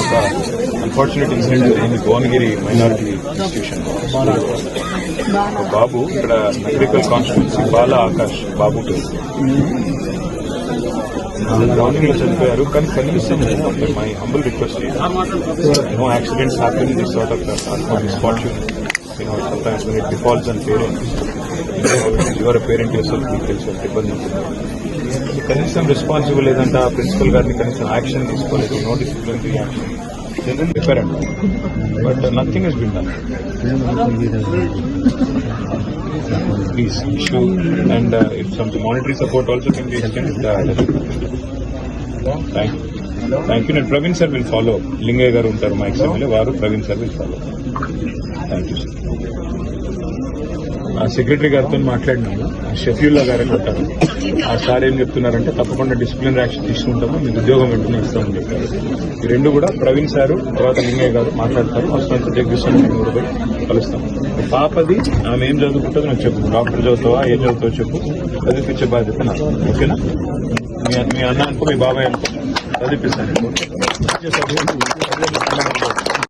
ఒక unfortunate incident జరిగింది Bhuvanagiri minority institution. బాబు ఇక్కడ నగరికల్ కాన్స్టిట్యూన్సీ బాల ఆకాష్ బాబు పేరు మార్నింగ్ లో చనిపోయారు. కానీ కనీసం my humble request, no accidents happen in this sort of misfortune. sometimes when it defaults on parents, you are a parent yourself, మీకు తెలుసు ఇబ్బంది ఉంటుంది. కనీసం రెస్పాన్సిబుల్ లేదంటే ఆ ప్రిన్సిపల్ గారిని కనీసం యాక్షన్ తీసుకోలేదు, నో డిసిప్లినరీ యాక్షన్. జనరల్ రిపేరెంట్ but nothing he's been done. Please issue and if some monetary support also can be extended. Thank you. And Praveen sir will follow. Lingay garu untaru ma XMLA varu Praveen sir will follow. Thank you sir. Secretary గారితో మాట్లాడినాము. షెఫ్యూల్లా గారు ఉంటారు. ఆ sir ఏం చెప్తున్నారంటే తప్పకుండా disciplinary action తీసుకుంటాము, మీకు ఉద్యోగం వెంటనే ఇస్తామని చెప్పారు. ఈ రెండు కూడా ప్రవీణ్ సారు తర్వాత లింగయ్య గారు మాట్లాడతారు. వస్తున్న జగదీశ్వర కూడా పోయి కలుస్తాం. పాపది ఆమె ఏం చదువుకుంటుందో నాకు చెప్పు, డాక్టర్ చదువుతావా ఏం చదువుతావో చెప్పు, చదివిపించే బాధ్యత నాకు. ఓకేనా? మీ అన్న అనుకో, మీ బాబాయ్ అనుకో, చదివిపిస్తాను.